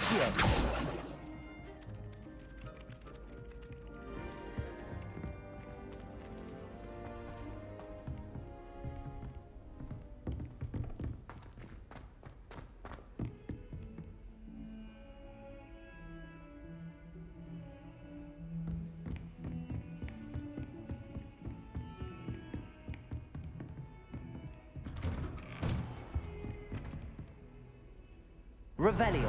Accio. Revelio.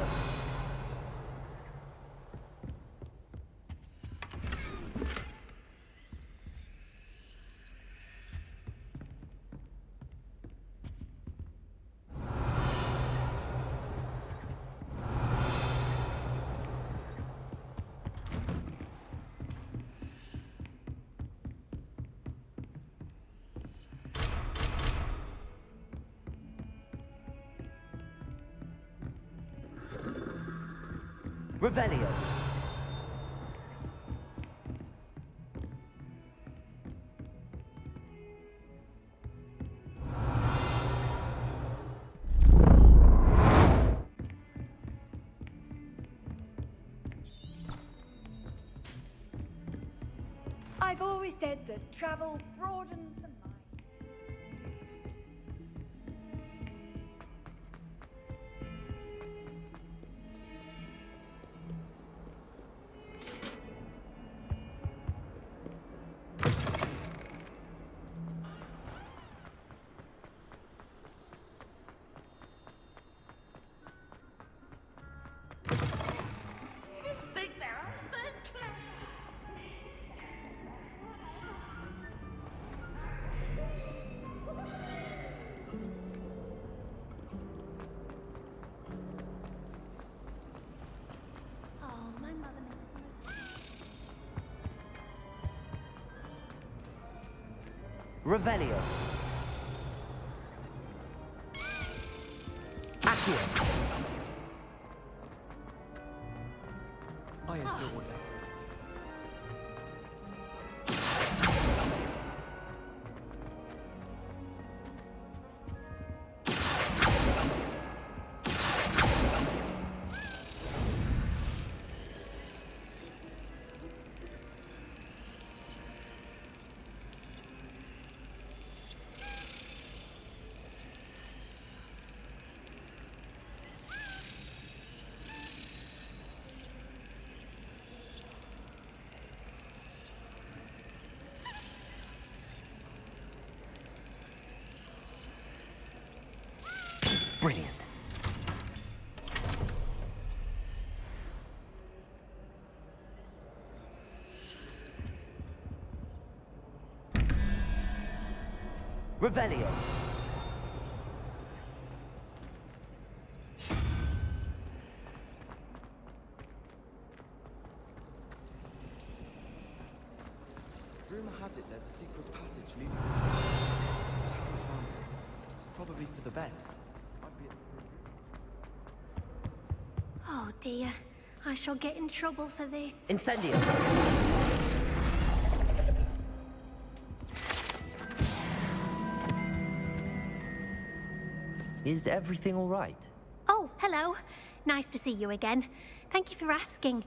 Revelio. I've always said that travel broadens the mind. Revelio. Accio. I adore it. Brilliant. Revelio. Rumor has it there's a secret passage leading to probably for the best. Oh dear, I shall get in trouble for this. Incendio. Is everything all right? Oh, hello. Nice to see you again. Thank you for asking.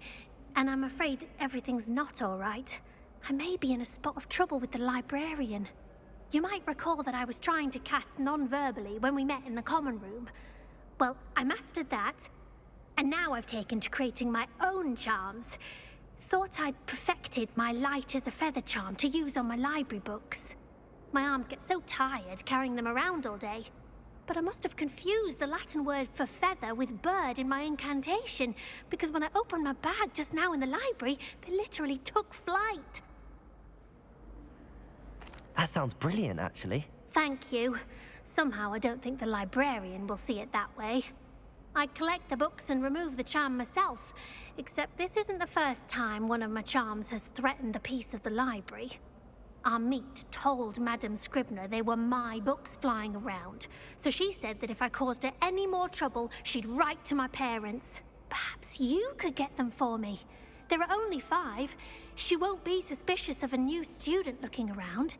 And I'm afraid everything's not all right. I may be in a spot of trouble with the librarian. You might recall that I was trying to cast non-verbally when we met in the common room. Well, I mastered that. And now I've taken to creating my own charms. Thought I'd perfected my light as a feather charm to use on my library books. My arms get so tired carrying them around all day. But I must have confused the Latin word for feather with bird in my incantation, because when I opened my bag just now in the library, they literally took flight. That sounds brilliant, actually. Thank you. Somehow I don't think the librarian will see it that way. I collect the books and remove the charm myself, except this isn't the first time one of my charms has threatened the peace of the library. Our meet told Madame Scribner they were my books flying around, so she said that if I caused her any more trouble, she'd write to my parents. Perhaps you could get them for me. There are only 5. She won't be suspicious of a new student looking around.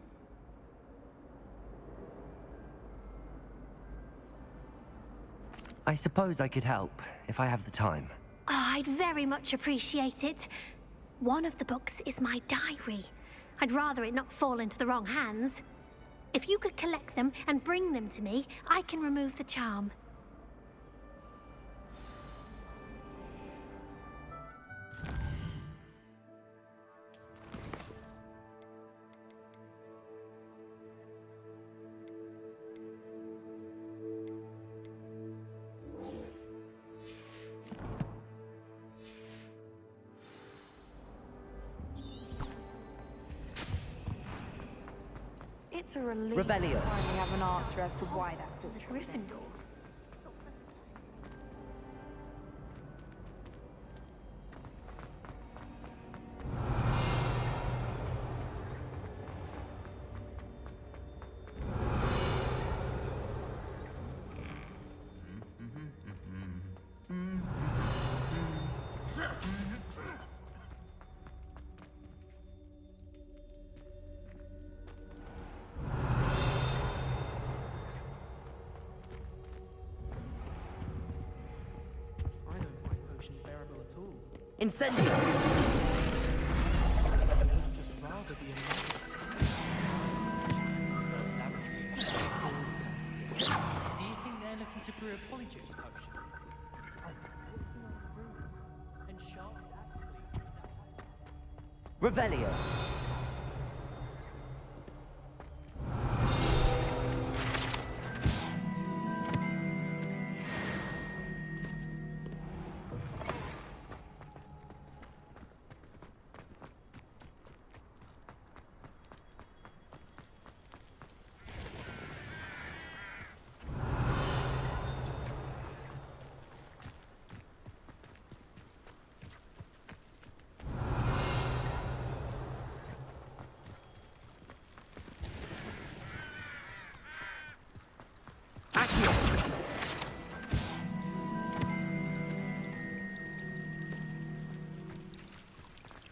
I suppose I could help, if I have the time. I'd very much appreciate it. One of the books is my diary. I'd rather it not fall into the wrong hands. If you could collect them and bring them to me, I can remove the charm. It's a relief Revelio. to finally have an answer as to why that was true. Gryffindor. I don't find potions bearable at all. Incendio. I would just rather be alive. Do you think they're looking to brew a polyjuice potion? And sharks actually Revelio.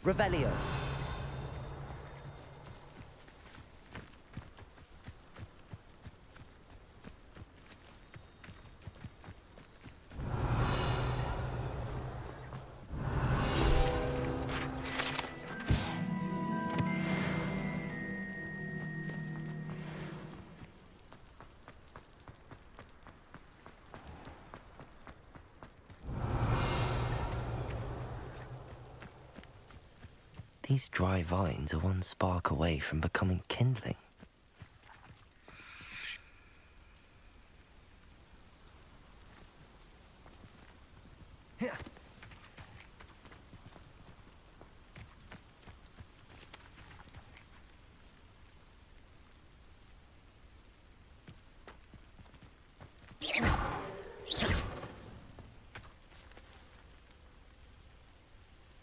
Revelio. These dry vines are one spark away from becoming kindling.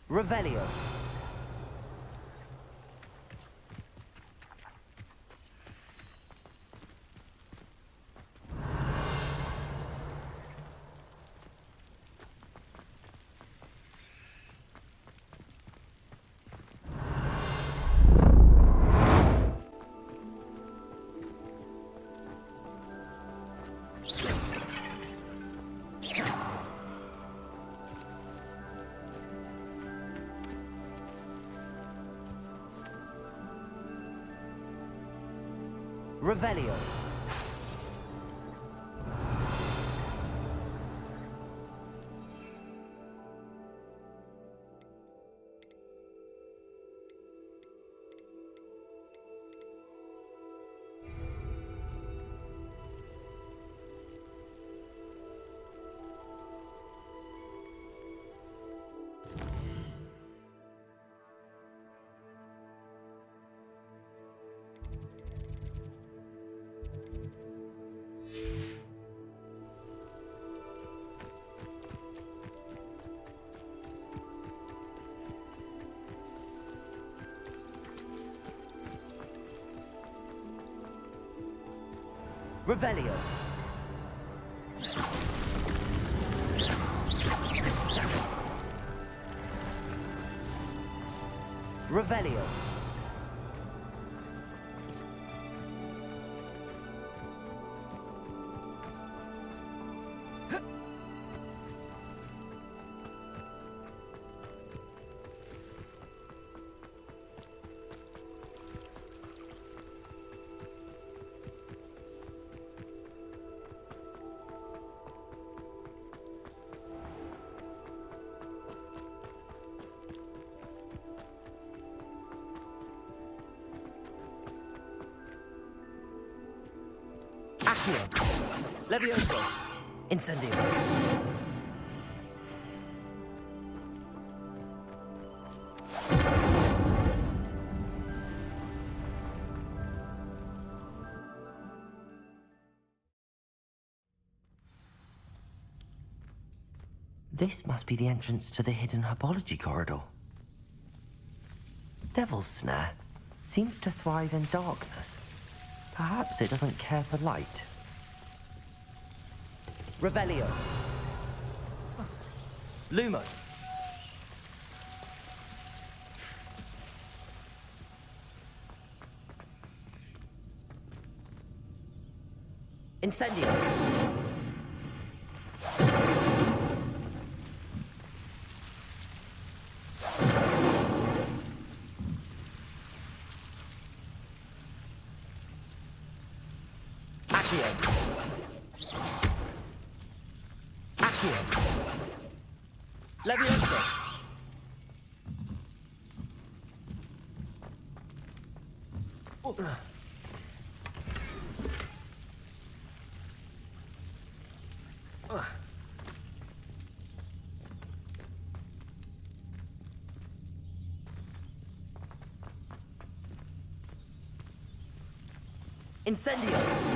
Revelio. Revelio. Revelio. Revelio. Accio. Levioso. Incendio. This must be the entrance to the hidden herbology corridor. Devil's Snare seems to thrive in darkness. Perhaps it doesn't care for light. Revelio. Lumo. Incendio. Levioso. Incendio.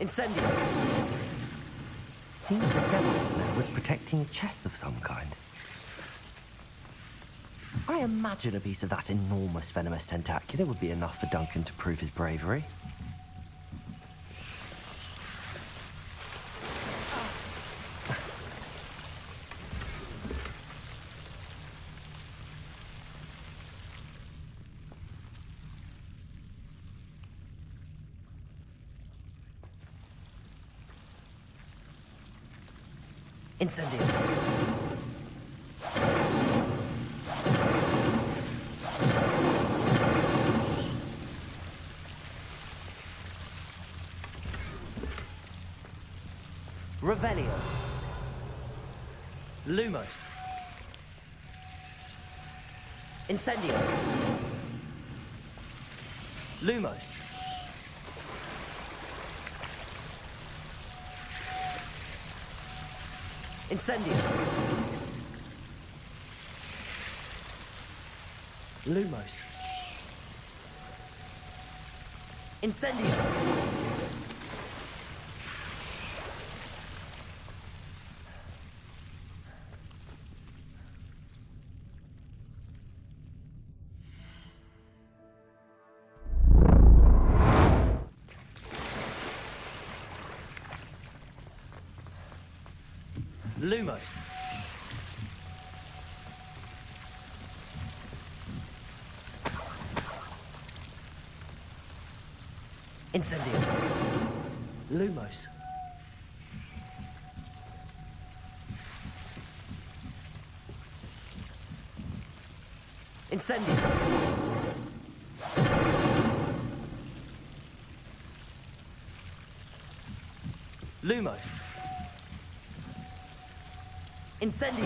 Incendio. Seems the Devil's Snare was protecting a chest of some kind. I imagine a piece of that enormous venomous tentacular would be enough for Duncan to prove his bravery. Incendio. Revelio. Lumos. Incendio. Lumos. Incendio. Lumos. Incendio. Lumos. Incendio. Lumos. Incendio. Lumos. Incendio.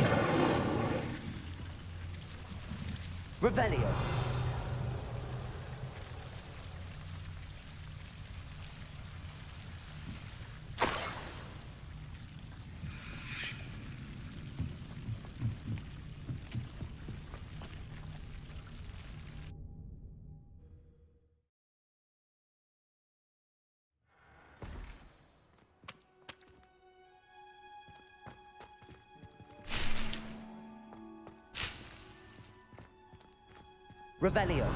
Revelio. Revelio.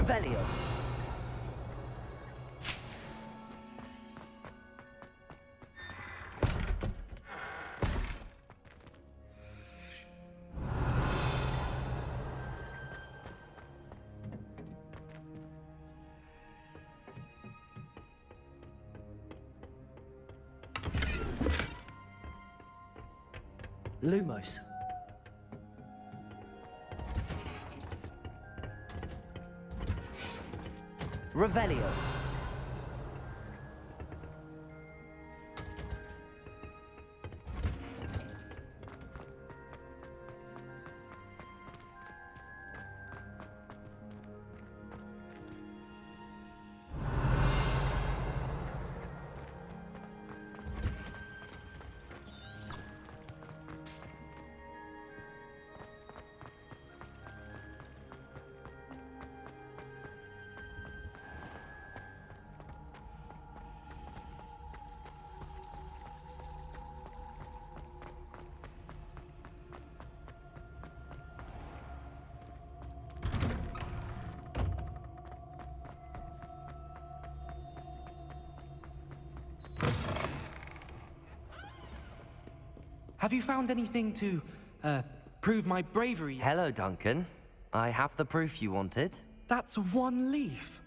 Revelio. Lumos. Revelio. Have you found anything to, prove my bravery? Hello, Duncan. I have the proof you wanted. That's one leaf.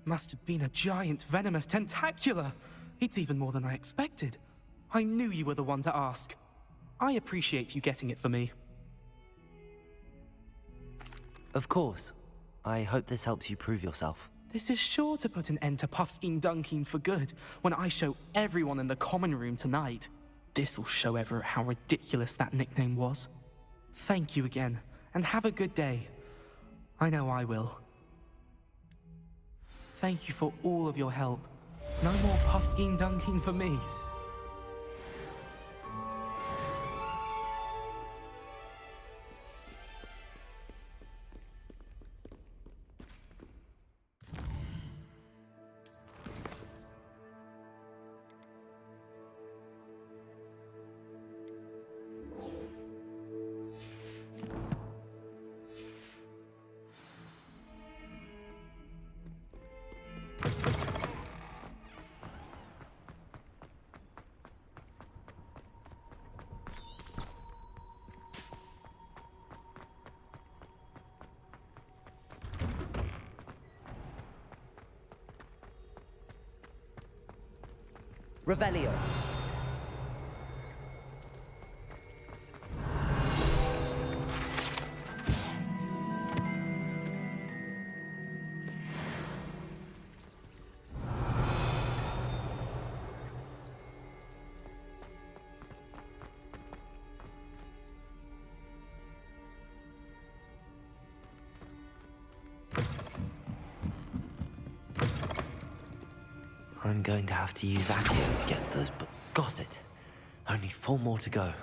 Must have been a giant venomous tentacula. It's even more than I expected. I knew you were the one to ask. I appreciate you getting it for me. Of course. I hope this helps you prove yourself. This is sure to put an end to Puffskein Dunkeen for good when I show everyone in the common room tonight. This'll show Everett how ridiculous that nickname was. Thank you again, and have a good day. I know I will. Thank you for all of your help. No more Puffskein Dunkeen for me. Revelio. I'm going to have to use Accio to get to those, but got it. Only 4 more to go.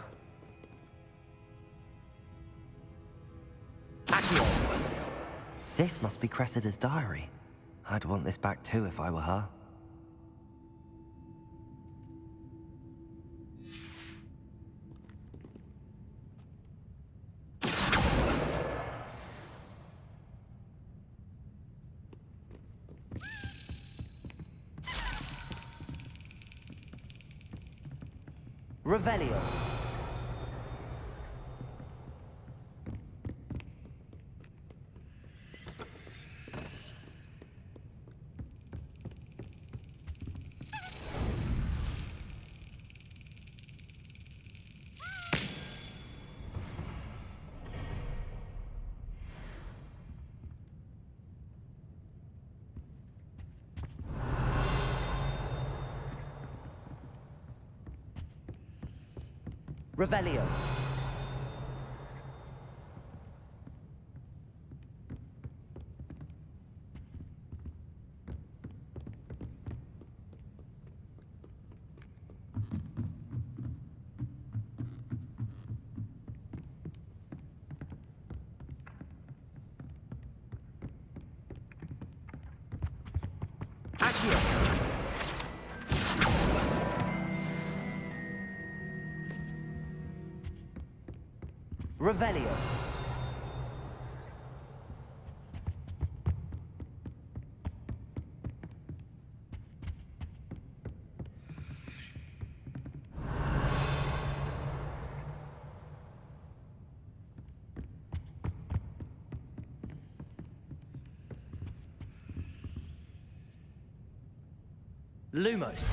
Accio! This must be Cressida's diary. I'd want this back too if I were her. Revelio. Revelio. Accio. Revelio. Lumos.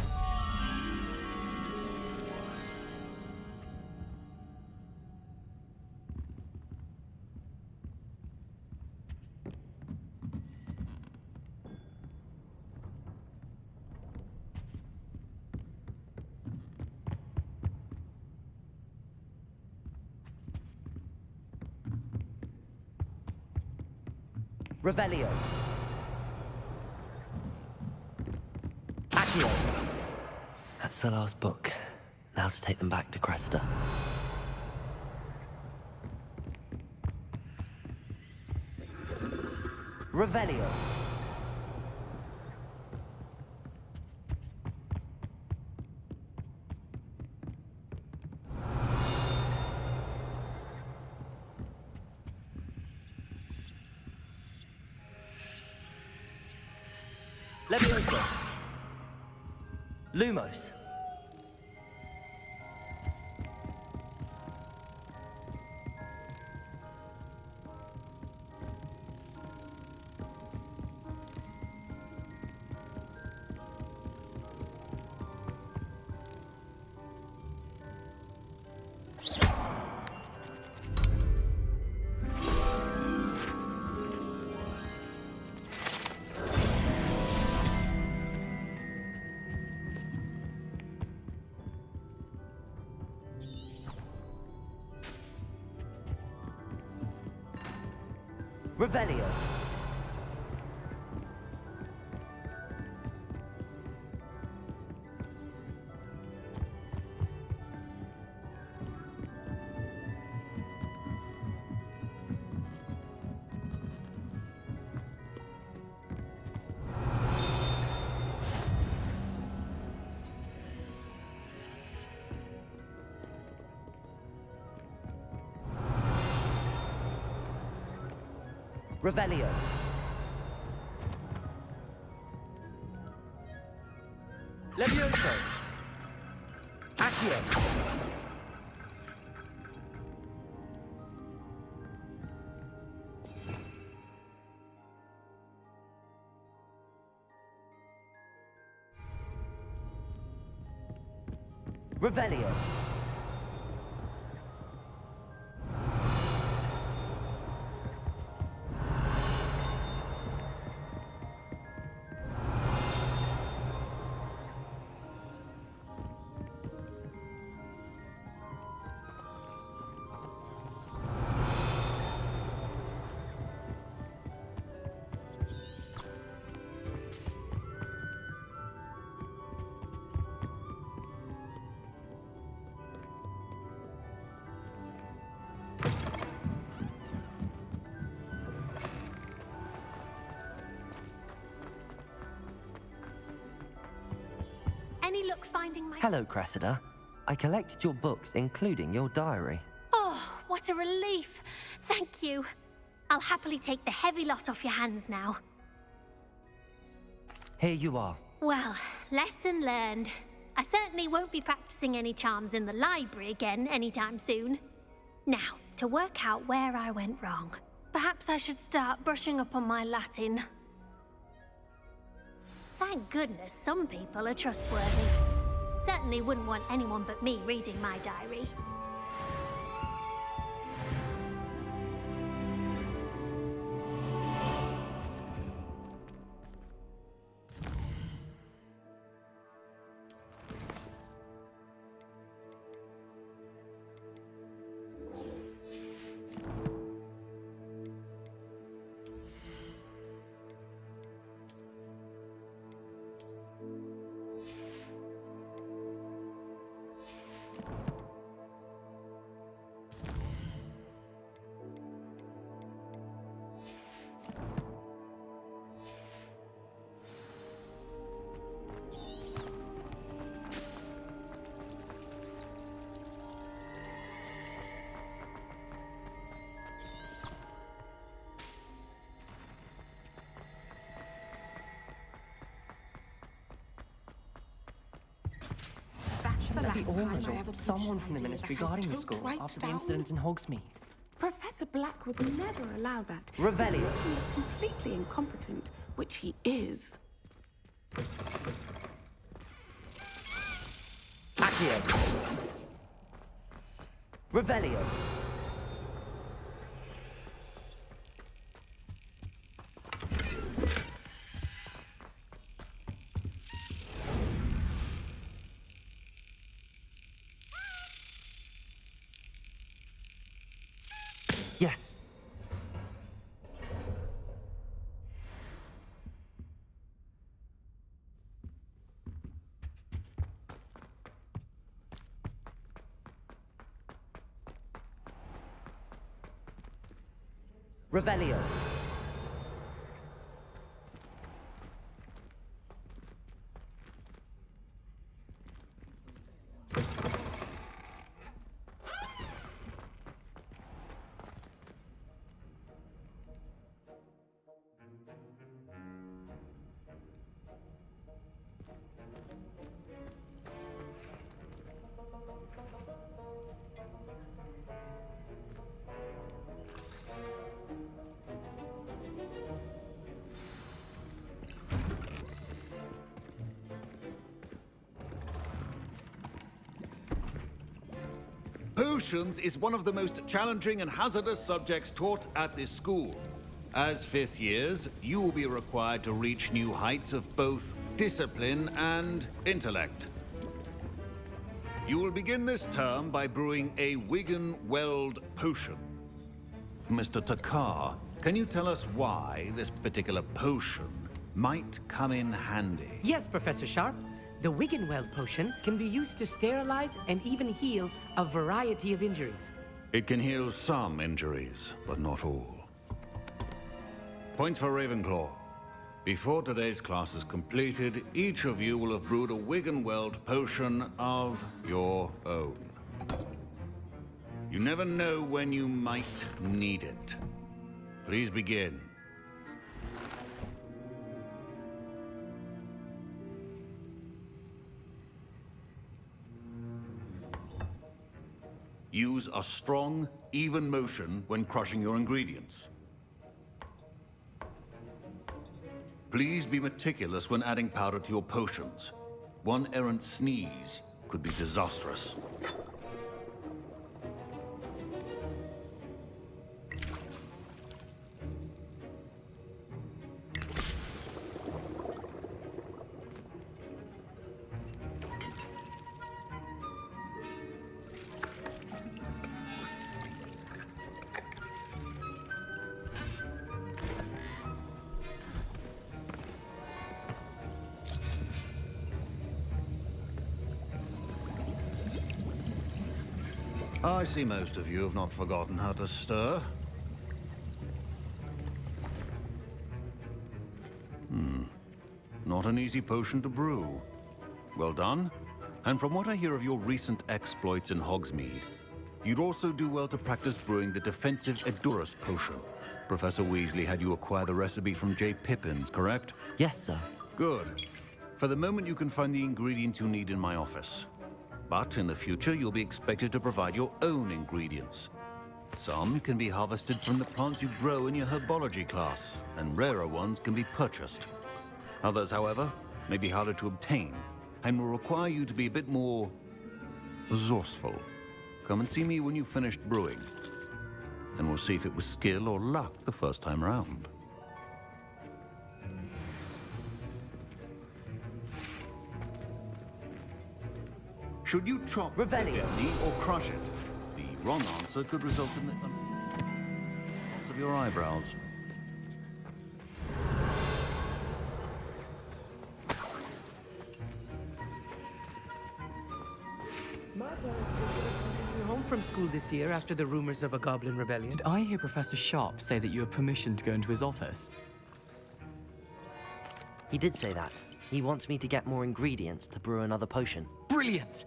Revelio. Accio. That's the last book. Now to take them back to Cressida. Revelio. Leviosa. Lumos. Revelio. Revelio. Levioso. Accio. Revelio. Any luck finding my... Hello, Cressida. I collected your books, including your diary. Oh, what a relief. Thank you. I'll happily take the heavy lot off your hands now. Here you are. Well, lesson learned. I certainly won't be practicing any charms in the library again anytime soon. Now, to work out where I went wrong. Perhaps I should start brushing up on my Latin. Thank goodness some people are trustworthy. Certainly wouldn't want anyone but me reading my diary. Maybe Ormond or someone from the ministry guarding the school after the incident in Hogsmeade. Professor Black would never allow that. Revelio. He looked completely incompetent, which he is. Accio. Revelio. Yes. Revelio. Potions is one of the most challenging and hazardous subjects taught at this school. As fifth years, you will be required to reach new heights of both discipline and intellect. You will begin this term by brewing a Wigan-Weld potion. Mr. Takar, can you tell us why this particular potion might come in handy? Yes, Professor Sharp. The Wigan-Weld potion can be used to sterilize and even heal a variety of injuries. It can heal some injuries, but not all. Points for Ravenclaw. Before today's class is completed, each of you will have brewed a Wigan-Weld potion of your own. You never know when you might need it. Please begin. Use a strong, even motion when crushing your ingredients. Please be meticulous when adding powder to your potions. One errant sneeze could be disastrous. I see most of you have not forgotten how to stir. Not an easy potion to brew. Well done. And from what I hear of your recent exploits in Hogsmeade, you'd also do well to practice brewing the defensive Edurus potion. Professor Weasley had you acquire the recipe from J. Pippins, correct? Yes, sir. Good. For the moment, you can find the ingredients you need in my office. But in the future, you'll be expected to provide your own ingredients. Some can be harvested from the plants you grow in your herbology class, and rarer ones can be purchased. Others, however, may be harder to obtain, and will require you to be a bit more resourceful. Come and see me when you've finished brewing, and we'll see if it was skill or luck the first time round. Should you chop the Revelio. demi or crush it? The wrong answer could result in the loss of your eyebrows. You're home from school this year after the rumors of a goblin rebellion. Did I hear Professor Sharp say that you have permission to go into his office? He did say that. He wants me to get more ingredients to brew another potion. Brilliant!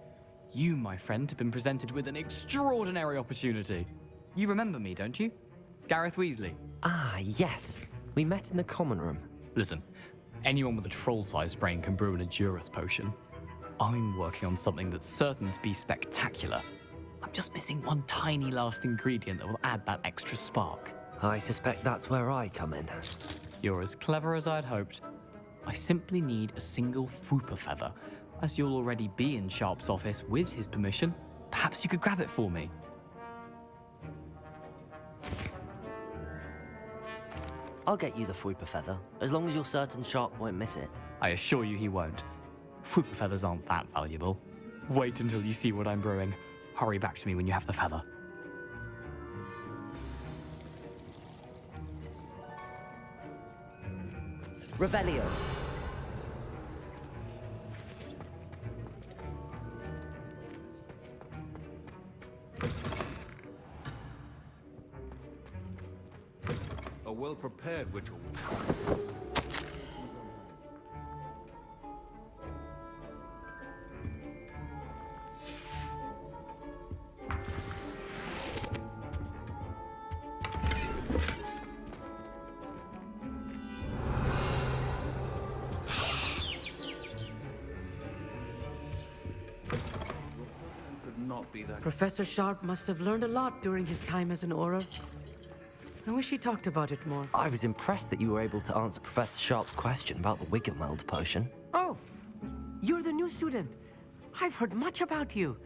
You, my friend, have been presented with an extraordinary opportunity. You remember me, don't you? Gareth Weasley. Ah, yes. We met in the common room. Listen, anyone with a troll-sized brain can brew an Edurus potion. I'm working on something that's certain to be spectacular. I'm just missing one tiny last ingredient that will add that extra spark. I suspect that's where I come in. You're as clever as I'd hoped. I simply need a single Fwooper feather, As you'll already be in Sharp's office with his permission, perhaps you could grab it for me. I'll get you the Fwooper feather, as long as you're certain Sharp won't miss it. I assure you he won't. Fwooper feathers aren't that valuable. Wait until you see what I'm brewing. Hurry back to me when you have the feather. Revelio. A well-prepared witch. Professor Sharp must have learned a lot during his time as an Auror. I wish he talked about it more. I was impressed that you were able to answer Professor Sharp's question about the Wiggenweld potion. Oh, you're the new student. I've heard much about you.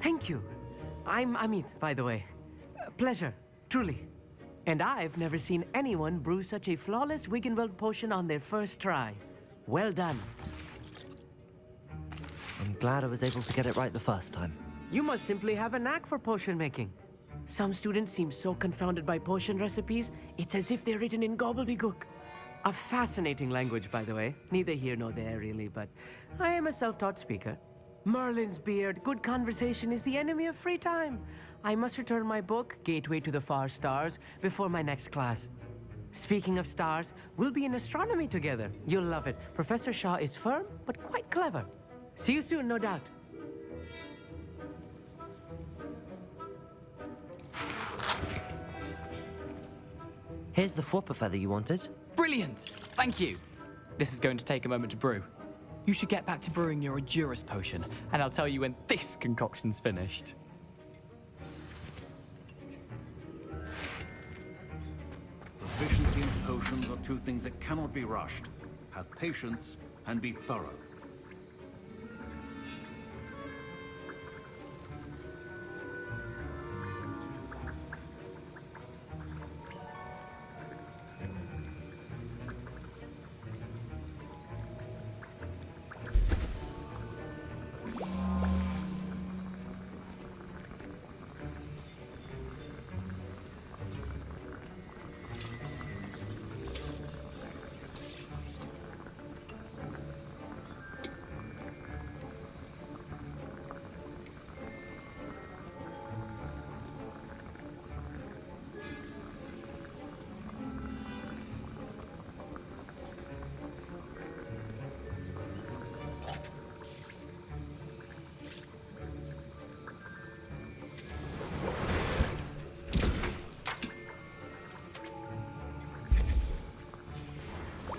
Thank you. I'm Amit, by the way. Pleasure, truly. And I've never seen anyone brew such a flawless Wiggenweld potion on their first try. Well done. I'm glad I was able to get it right the first time. You must simply have a knack for potion making. Some students seem so confounded by potion recipes, it's as if they're written in gobbledygook. A fascinating language, by the way. Neither here nor there, really, but I am a self-taught speaker. Merlin's beard, good conversation is the enemy of free time. I must return my book, Gateway to the Far Stars, before my next class. Speaking of stars, we'll be in astronomy together. You'll love it. Professor Shaw is firm, but quite clever. See you soon, no doubt. Here's the Fwooper feather you wanted. Brilliant! Thank you! This is going to take a moment to brew. You should get back to brewing your Adurus potion, and I'll tell you when this concoction's finished. Proficiency and potions are two things that cannot be rushed. Have patience and be thorough.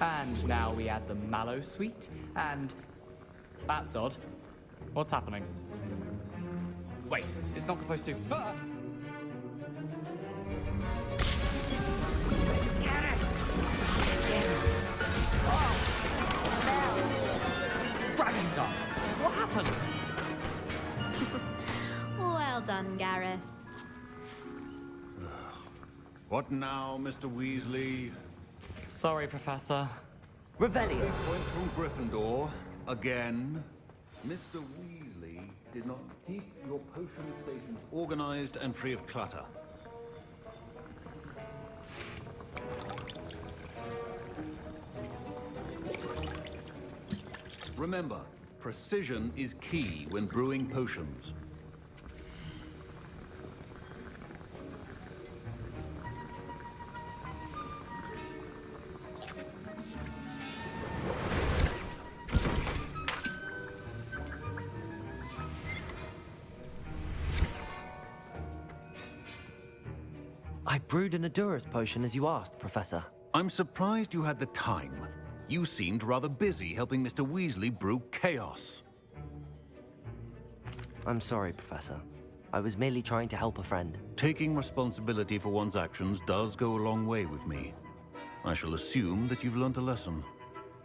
And now we add the mallow sweet, and... That's odd. What's happening? Wait, it's not supposed to... Ah! Get it! Oh! Dragon Dog! What happened? Well done, Gareth. What now, Mr. Weasley? Sorry, Professor. Revelio. Points from Gryffindor. Again. Mr. Weasley did not keep your potion stations organized and free of clutter. Remember, precision is key when brewing potions. I brewed an Adurus potion as you asked, Professor. I'm surprised you had the time. You seemed rather busy helping Mr. Weasley brew chaos. I'm sorry, Professor. I was merely trying to help a friend. Taking responsibility for one's actions does go a long way with me. I shall assume that you've learnt a lesson.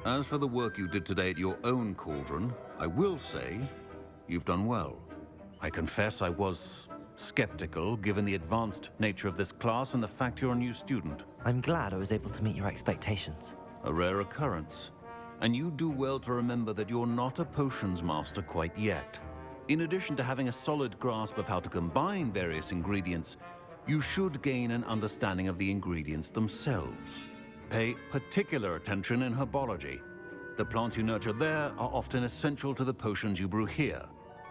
As for the work you did today at your own cauldron, I will say you've done well. I confess I was skeptical, given the advanced nature of this class and the fact you're a new student. I'm glad I was able to meet your expectations. A rare occurrence. And you do well to remember that you're not a potions master quite yet. In addition to having a solid grasp of how to combine various ingredients, you should gain an understanding of the ingredients themselves. Pay particular attention in herbology. The plants you nurture there are often essential to the potions you brew here.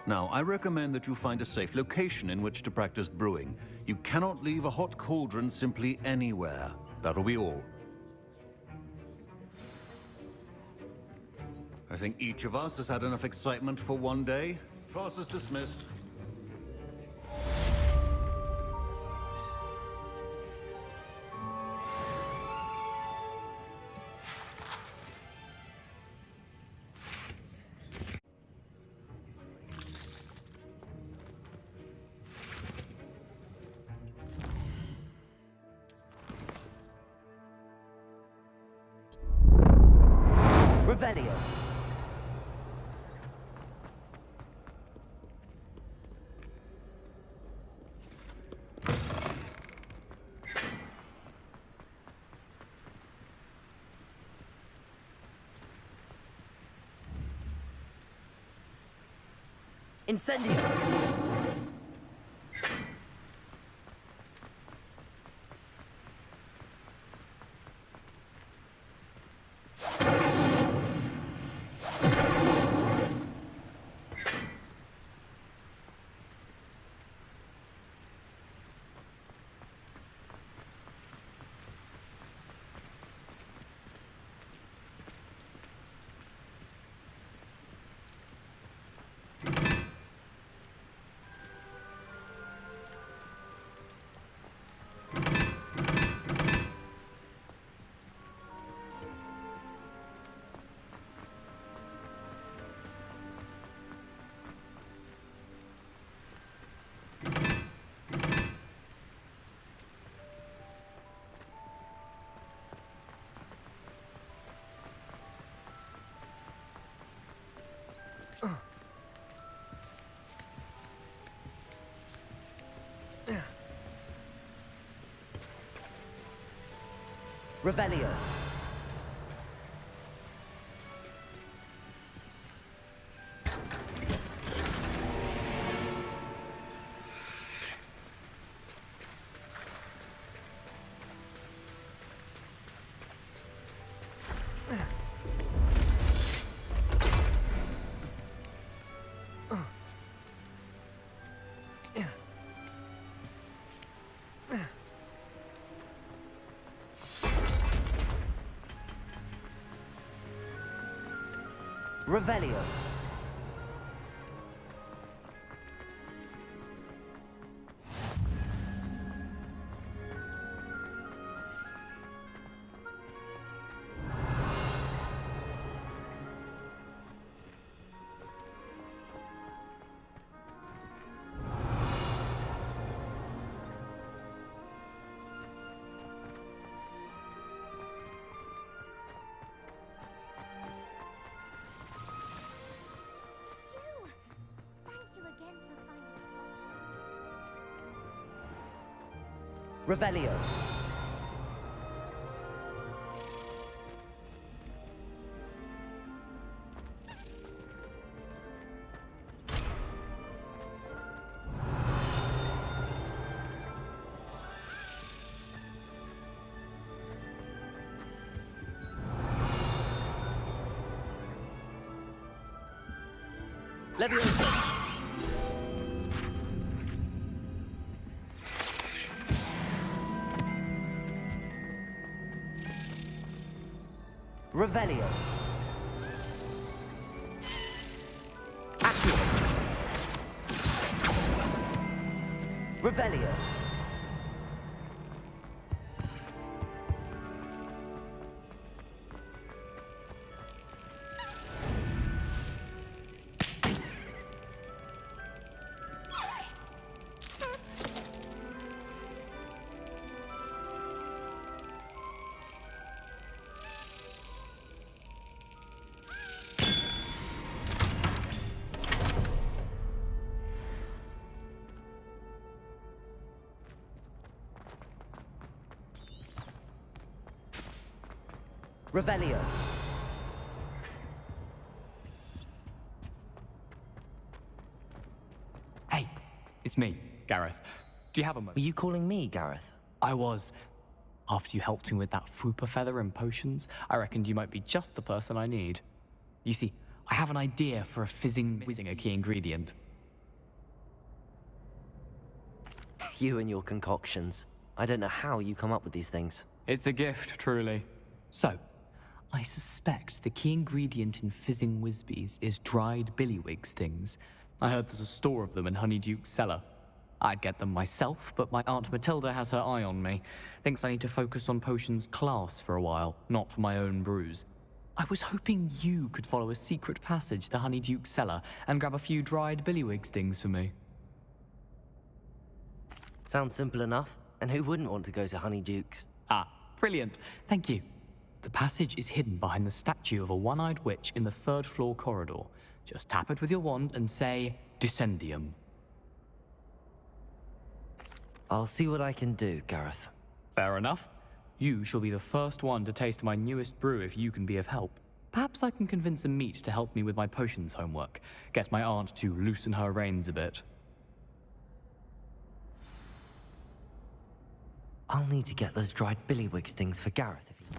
Now, I recommend that you find a safe location in which to practice brewing. You cannot leave a hot cauldron simply anywhere. That'll be all. I think each of us has had enough excitement for one day. Class is dismissed. Revelio. Incendio. Revelio. Revelio. Revelio. Leviosa. Revelio. Accio. Revelio. Revelio. Hey, it's me, Gareth. Do you have a moment? Were you calling me, Gareth? I was. After you helped me with that fupa feather and potions, I reckoned you might be just the person I need. You see, I have an idea for a fizzing missing a key ingredient. You and your concoctions. I don't know how you come up with these things. It's a gift, truly. So, I suspect the key ingredient in fizzing Whizbees is dried billywig stings. I heard there's a store of them in Honeyduke's cellar. I'd get them myself, but my Aunt Matilda has her eye on me. Thinks I need to focus on potions class for a while, not for my own brews. I was hoping you could follow a secret passage to Honeyduke's cellar and grab a few dried billywig stings for me. Sounds simple enough. And who wouldn't want to go to Honeyduke's? Ah, brilliant. Thank you. The passage is hidden behind the statue of a one-eyed witch in the third-floor corridor. Just tap it with your wand and say, Descendium. I'll see what I can do, Gareth. Fair enough. You shall be the first one to taste my newest brew if you can be of help. Perhaps I can convince a meat to help me with my potions homework. Get my aunt to loosen her reins a bit. I'll need to get those dried billywig stings for Gareth if he's...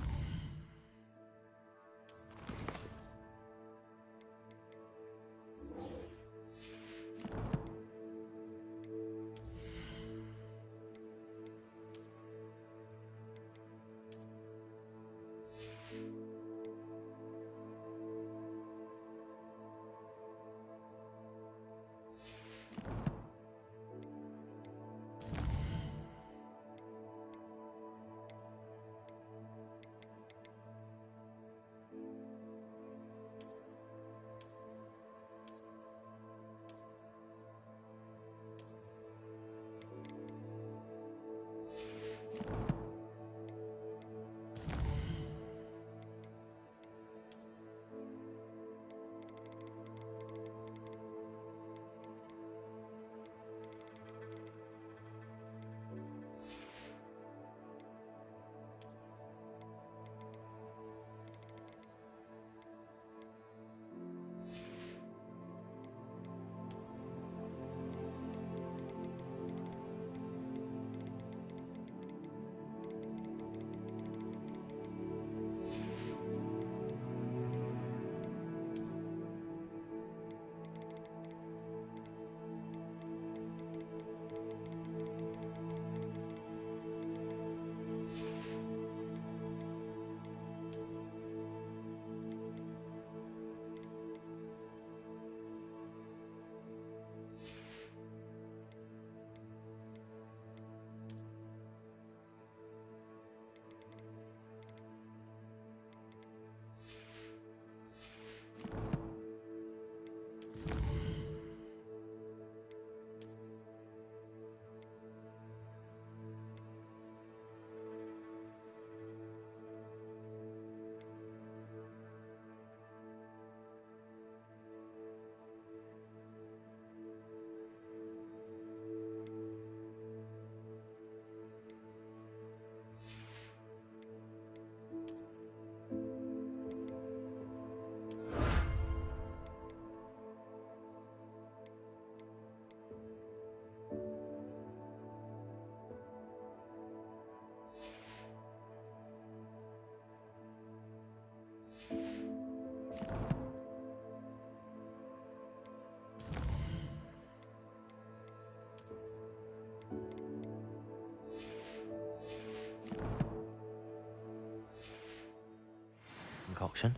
Concoction.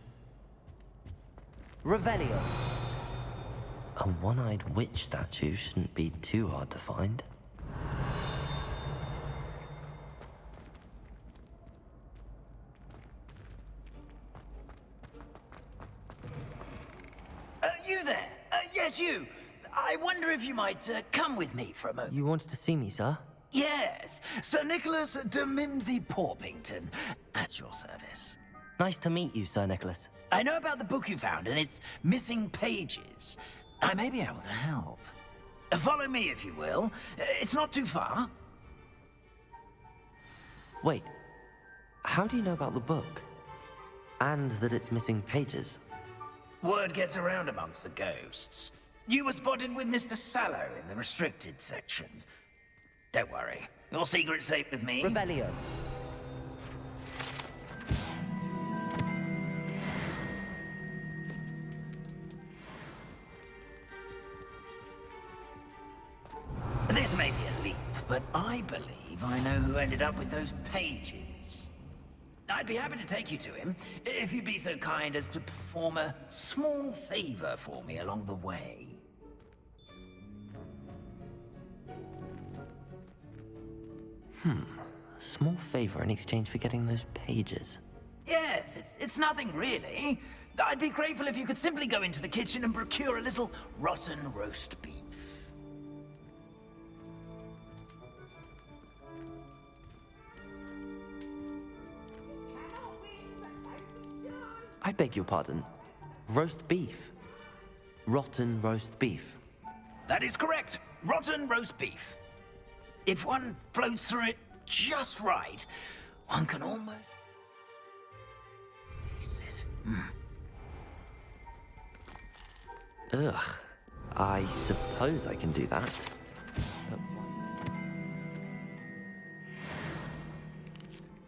Revelio. A one-eyed witch statue shouldn't be too hard to find. You there? Yes, you. I wonder if you might come with me for a moment. You wanted to see me, sir? Yes, Sir Nicholas de Mimsey Porpington, at your service. Nice to meet you, Sir Nicholas. I know about the book you found and its missing pages. I may be able to help. Follow me, if you will. It's not too far. Wait, how do you know about the book? And that it's missing pages. Word gets around amongst the ghosts. You were spotted with Mr. Sallow in the restricted section. Don't worry, your secret's safe with me. Revelio. This may be a leap, but I believe I know who ended up with those pages. I'd be happy to take you to him, if you'd be so kind as to perform a small favor for me along the way. A small favor in exchange for getting those pages. Yes, it's nothing really. I'd be grateful if you could simply go into the kitchen and procure a little rotten roast beef. I beg your pardon. Roast beef. Rotten roast beef. That is correct. Rotten roast beef. If one floats through it just right, one can almost taste it. Ugh. I suppose I can do that.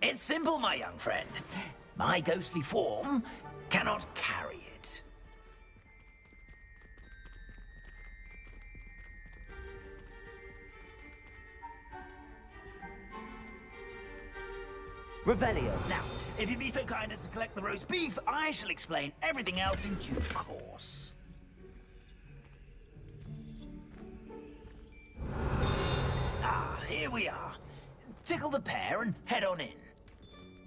It's simple, my young friend. My ghostly form cannot carry it. Revelio. Now, if you'd be so kind as to collect the roast beef, I shall explain everything else in due course. Ah, here we are. Tickle the pear and head on in.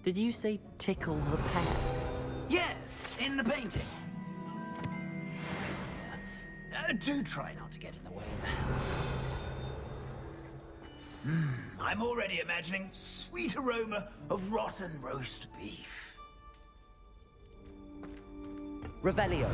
Did you say tickle the pear? Yes, in the painting. Do try not to get in the way of the house. I'm already imagining sweet aroma of rotten roast beef. Revelio.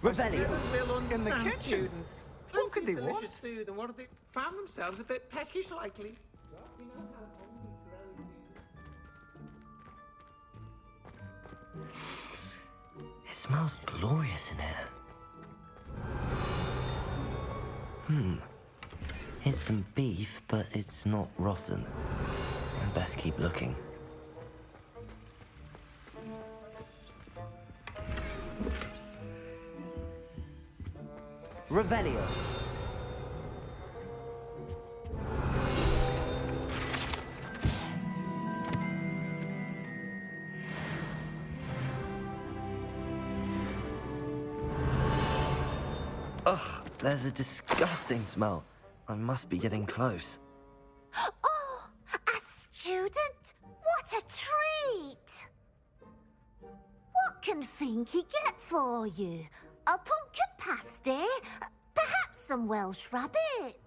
Revelio. In the kitchen. Students. What could they want? Food and what have they found themselves a bit peckish likely. It smells glorious in here. Here's some beef, but it's not rotten. I best keep looking. Revelio. Ugh, there's a disgusting smell. I must be getting close. Oh, a student? What a treat! What can Finky get for you? A pumpkin pasty? Perhaps some Welsh rabbit?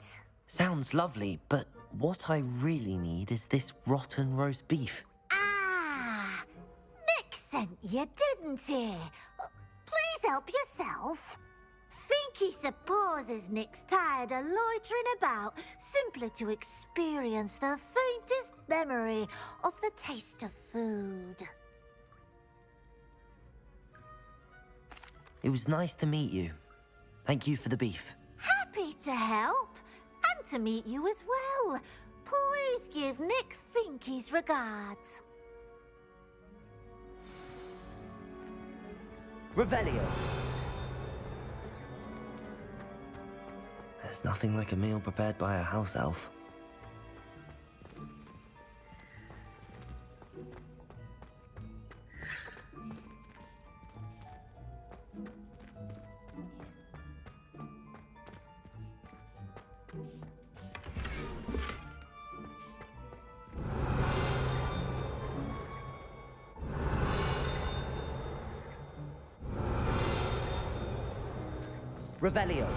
Sounds lovely, but what I really need is this rotten roast beef. Ah, Nick sent you, didn't he? Please help yourself. Finky supposes Nick's tired of loitering about simply to experience the faintest memory of the taste of food. It was nice to meet you. Thank you for the beef. Happy to help, and to meet you as well. Please give Nick Finky's regards. Revelio. There's nothing like a meal prepared by a house elf. Revelio.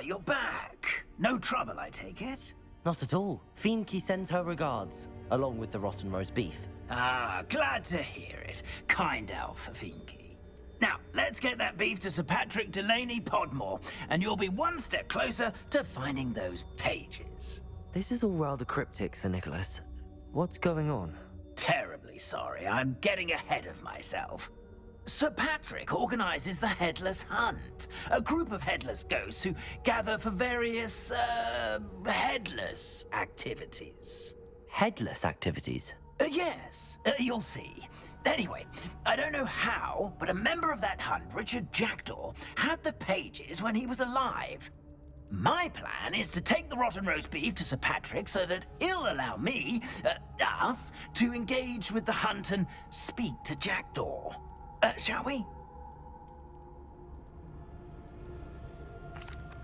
You're back. No trouble, I take it? Not at all. Fienke sends her regards, along with the rotten roast beef. Ah, glad to hear it. Kind elf, Fienke. Now, let's get that beef to Sir Patrick Delaney Podmore, and you'll be one step closer to finding those pages. This is all rather cryptic, Sir Nicholas. What's going on? Terribly sorry, I'm getting ahead of myself. Sir Patrick organizes the Headless Hunt, a group of headless ghosts who gather for various, headless activities. Headless activities? Yes, you'll see. Anyway, I don't know how, but a member of that hunt, Richard Jackdaw, had the pages when he was alive. My plan is to take the rotten roast beef to Sir Patrick so that he'll allow me, us, to engage with the hunt and speak to Jackdaw. Shall we?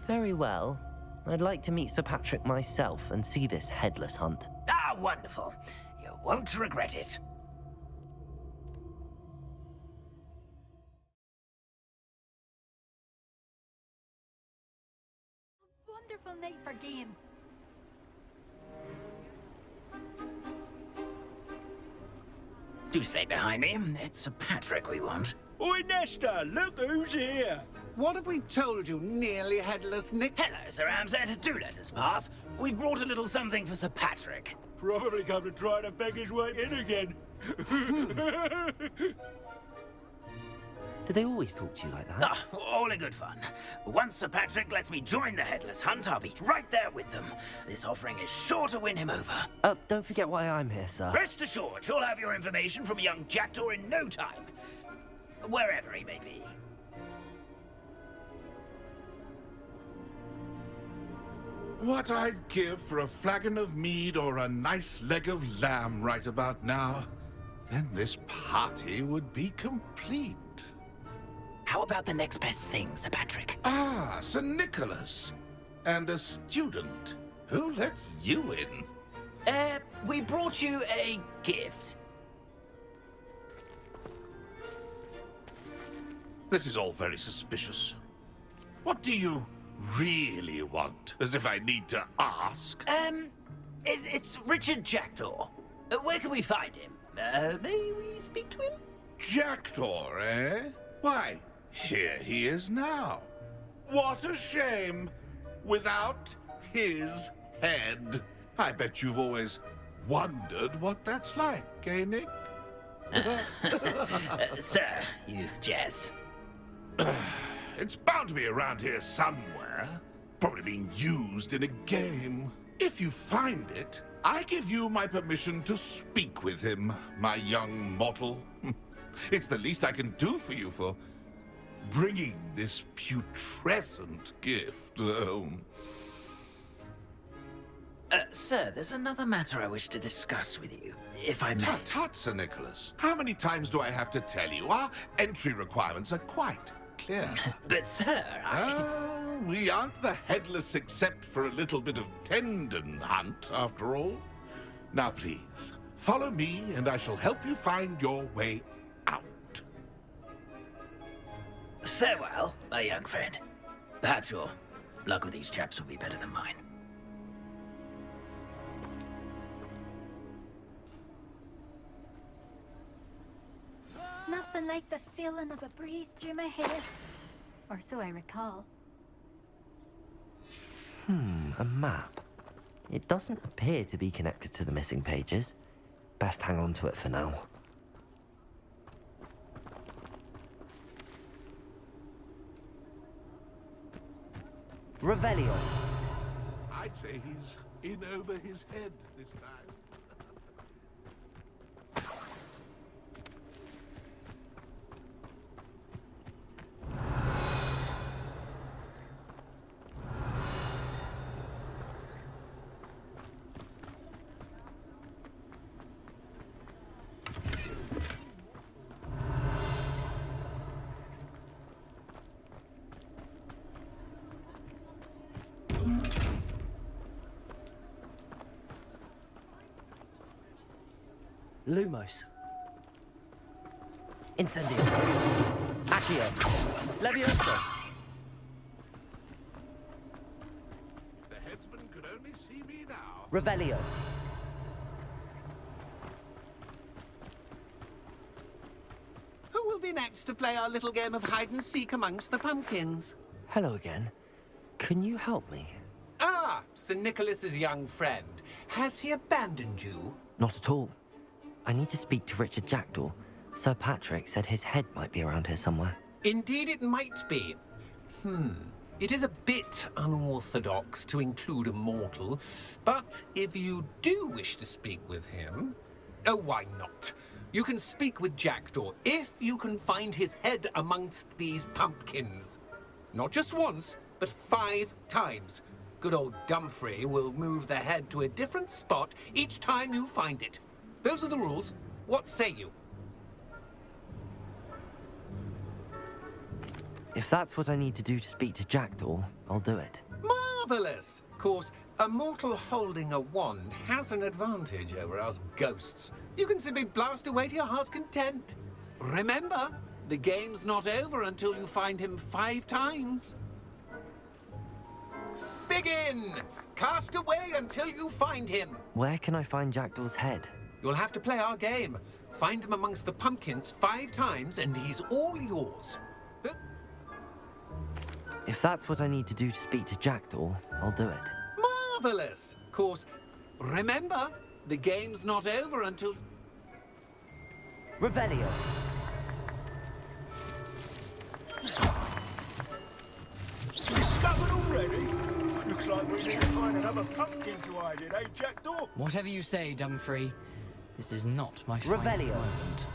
Very well. I'd like to meet Sir Patrick myself and see this headless hunt. Ah, wonderful. You won't regret it. A wonderful night for games. Do stay behind me. It's Sir Patrick we want. Oi, Nesta, look who's here. What have we told you, nearly headless Nick? Hello, Sir Ramsett. Do let us pass. We've brought a little something for Sir Patrick. Probably come to try to beg his way in again. Do they always talk to you like that? Ah, all in good fun. Once Sir Patrick lets me join the Headless Hunt, I'll be right there with them. This offering is sure to win him over. Don't forget why I'm here, sir. Rest assured, you'll have your information from young Jackdaw in no time. Wherever he may be. What I'd give for a flagon of mead or a nice leg of lamb right about now. Then this party would be complete. How about the next best thing, Sir Patrick? Ah, Sir Nicholas. And a student. Who let you in? We brought you a gift. This is all very suspicious. What do you really want? As if I need to ask. It's Richard Jackdaw. Where can we find him? May we speak to him? Jackdaw, eh? Why, here he is now. What a shame. Without his head. I bet you've always wondered what that's like, eh, Nick? Sir, you jest. It's bound to be around here somewhere. Probably being used in a game. If you find it, I give you my permission to speak with him, my young mortal. It's the least I can do for you for bringing this putrescent gift home. Sir, there's another matter I wish to discuss with you, if I may. Tut, tut, Sir Nicholas. How many times do I have to tell you? Our entry requirements are quite clear. But, sir, we aren't the headless except for a little bit of tendon hunt, after all. Now, please, follow me, and I shall help you find your way out. Farewell, my young friend. Perhaps your luck with these chaps will be better than mine. Nothing like the feeling of a breeze through my hair. Or so I recall. A map. It doesn't appear to be connected to the missing pages. Best hang on to it for now. Revelio. I'd say he's in over his head this time. Lumos. Incendio. Accio. Levioso. The headsman could only see me now. Revelio. Who will be next to play our little game of hide and seek amongst the pumpkins? Hello again. Can you help me? Ah, Sir Nicholas's young friend. Has he abandoned you? Not at all. I need to speak to Richard Jackdaw. Sir Patrick said his head might be around here somewhere. Indeed it might be. It is a bit unorthodox to include a mortal, but if you do wish to speak with him... Oh, why not? You can speak with Jackdaw if you can find his head amongst these pumpkins. Not just once, but 5 times. Good old Dumfrey will move the head to a different spot each time you find it. Those are the rules. What say you? If that's what I need to do to speak to Jackdaw, I'll do it. Marvelous! Of course, a mortal holding a wand has an advantage over us ghosts. You can simply blast away to your heart's content. Remember, the game's not over until you find him 5 times. Begin! Cast away until you find him. Where can I find Jackdaw's head? You'll have to play our game. Find him amongst the pumpkins 5 times and he's all yours. If that's what I need to do to speak to Jackdaw, I'll do it. Marvelous! Of course, remember, the game's not over until... Revelio. Discovered already? Looks like we need to find another pumpkin to hide in, eh, Jackdaw? Whatever you say, Dumfrey. This is not my Revelio. finest moment.